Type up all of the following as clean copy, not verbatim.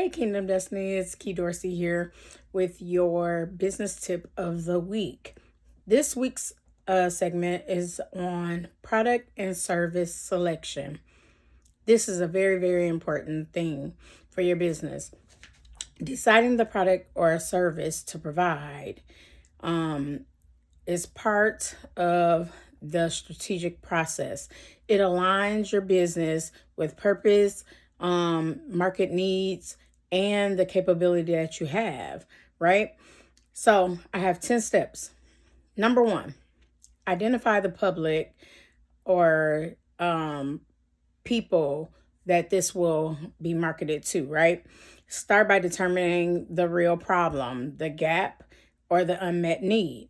Hey, Kingdom Destiny, it's Key Dorsey here with your business tip of the week. This week's segment is on product and service selection. This is a very, very important thing for your business. Deciding the product or a service to provide is part of the strategic process. It aligns your business with purpose, market needs, and the capability that you have, right? So I have 10 steps. Number one, identify the public or people that this will be marketed to, right? Start by determining the real problem, the gap, or the unmet need.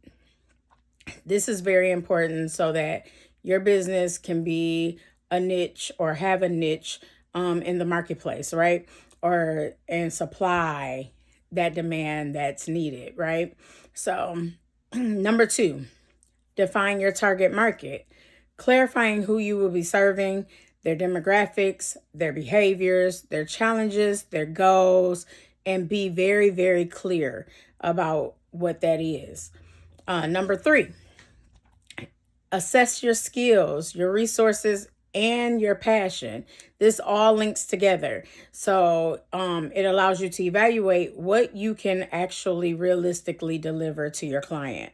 This is very important so that your business can be a niche or have a niche in the marketplace, right? And supply that demand that's needed, right? So, number two, define your target market, clarifying who you will be serving, their demographics, their behaviors, their challenges, their goals, and be very, very clear about what that is. Number three, assess your skills, your resources, and your passion. This all links together. So it allows you to evaluate what you can actually realistically deliver to your client,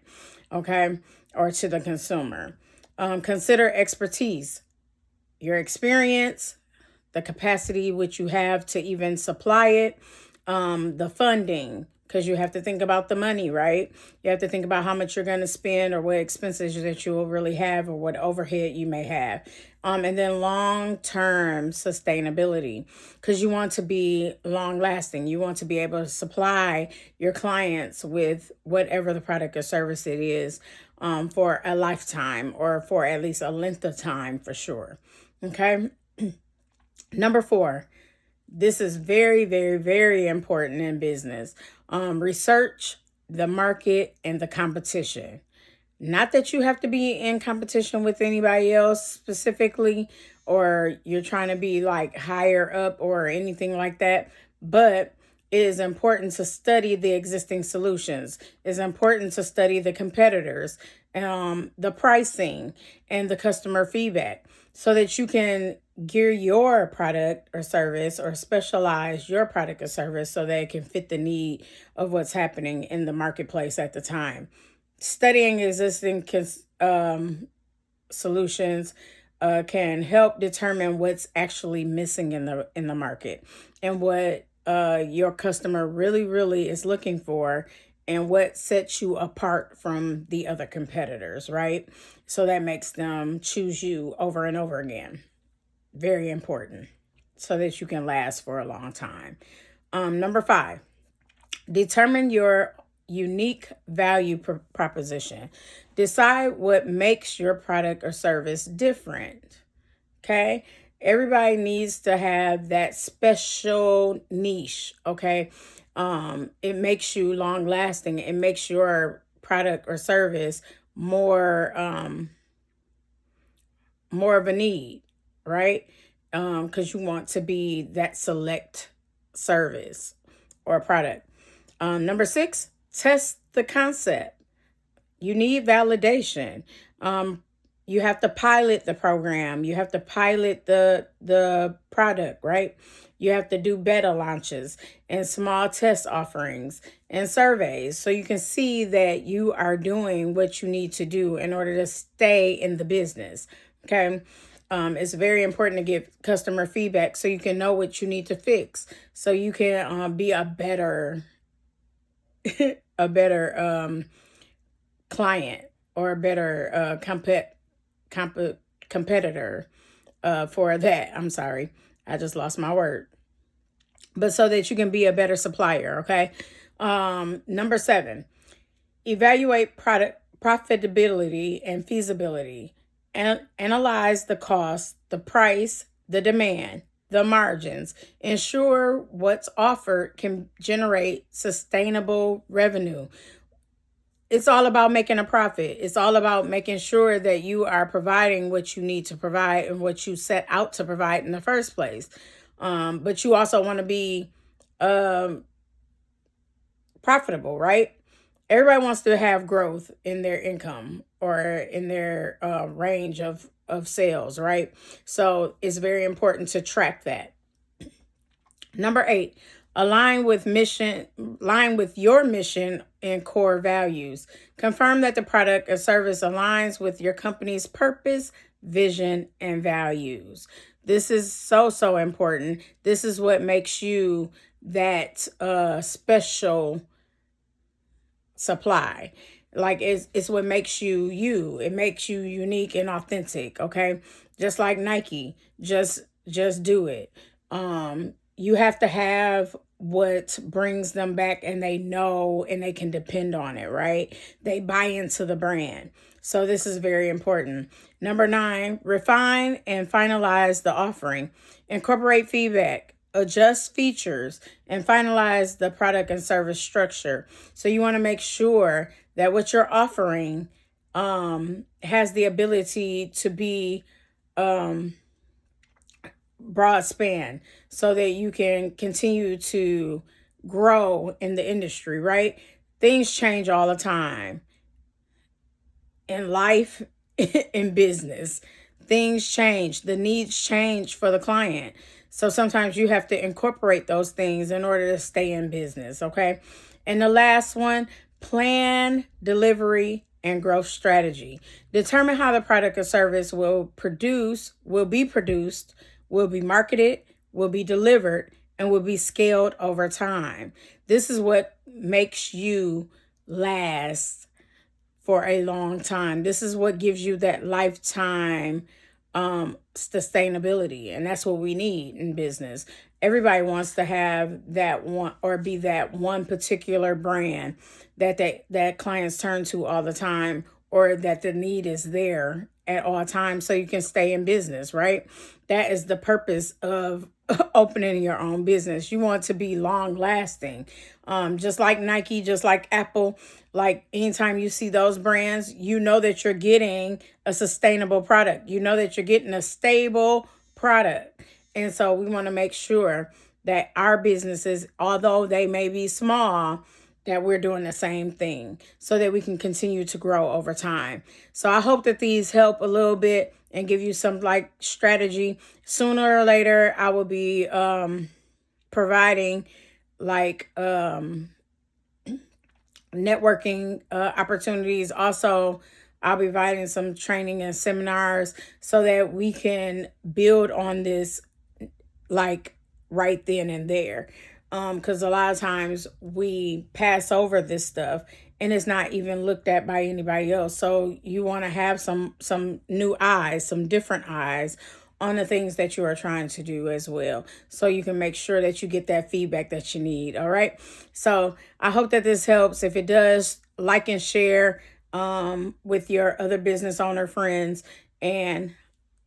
okay, or to the consumer. Consider expertise, your experience, the capacity which you have to even supply it, the funding, because you have to think about the money, right? You have to think about how much you're going to spend or what expenses that you will really have or what overhead you may have. And then long-term sustainability, because you want to be long-lasting. You want to be able to supply your clients with whatever the product or service it is for a lifetime or for at least a length of time for sure. Okay. Number four, this is very, very, very important in business. Research the market and the competition. Not that you have to be in competition with anybody else specifically, or you're trying to be like higher up or anything like that, but it is important to study the existing solutions. It's important to study the competitors, the pricing, and the customer feedback so that you can gear your product or service or specialize your product or service so that it can fit the need of what's happening in the marketplace at the time. Studying existing solutions can help determine what's actually missing in the market and what your customer really is looking for and what sets you apart from the other competitors, right? So that makes them choose you over and over again. Very important so that you can last for a long time. Number five, determine your unique value proposition. Decide what makes your product or service different. Okay. Everybody needs to have that special niche. Okay. It makes you long lasting. It makes your product or service more of a need, right? Because you want to be that select service or product. Number six, test the concept. You need validation. You have to pilot the program. You have to pilot the product, right? You have to do beta launches and small test offerings and surveys so you can see that you are doing what you need to do in order to stay in the business. Okay. It's very important to get customer feedback so you can know what you need to fix, so you can be a better client or a better competitor for that. I'm sorry, I just lost my word. But so that you can be a better supplier, okay? Number seven, evaluate product profitability and feasibility. And analyze the cost, the price, the demand, the margins. Ensure what's offered can generate sustainable revenue. It's all about making a profit. It's all about making sure that you are providing what you need to provide and what you set out to provide in the first place. But you also want to be profitable, right? Everybody wants to have growth in their income or in their range of sales, right? So it's very important to track that. Number 8, align with your mission and core values. Confirm that the product or service aligns with your company's purpose, vision, and values. This is so, so important. This is what makes you that special supply. Like it's what makes you you. It makes you unique and authentic, okay? Just like Nike, just do it. You have to have what brings them back and they know and they can depend on it, right? They buy into the brand. So this is very important. Number 9, refine and finalize the offering. Incorporate feedback, adjust features, and finalize the product and service structure. So you want to make sure that what you're offering has the ability to be broad span so that you can continue to grow in the industry, right? Things change all the time in life, in business. Things change, the needs change for the client. So sometimes you have to incorporate those things in order to stay in business, okay? And the last one, plan, delivery, and growth strategy. Determine how the product or service will be produced, will be marketed, will be delivered, and will be scaled over time. This is what makes you last for a long time. This is what gives you that lifetime sustainability, and that's what we need in business. Everybody wants to have that one or be that one particular brand that clients turn to all the time, or that the need is there at all times so you can stay in business, right? That is the purpose of opening your own business. You want to be long lasting. Just like Nike, just like Apple, like anytime you see those brands, you know that you're getting a sustainable product. You know that you're getting a stable product. And so we want to make sure that our businesses, although they may be small, that we're doing the same thing so that we can continue to grow over time. So I hope that these help a little bit and give you some like strategy. Sooner or later, I will be providing like networking opportunities. Also, I'll be providing some training and seminars so that we can build on this like right then and there. Because a lot of times we pass over this stuff and it's not even looked at by anybody else. So you want to have some new eyes, some different eyes on the things that you are trying to do as well. So you can make sure that you get that feedback that you need. All right. So I hope that this helps. If it does, like and share with your other business owner friends. And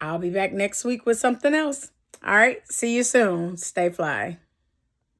I'll be back next week with something else. All right. See you soon. Stay fly.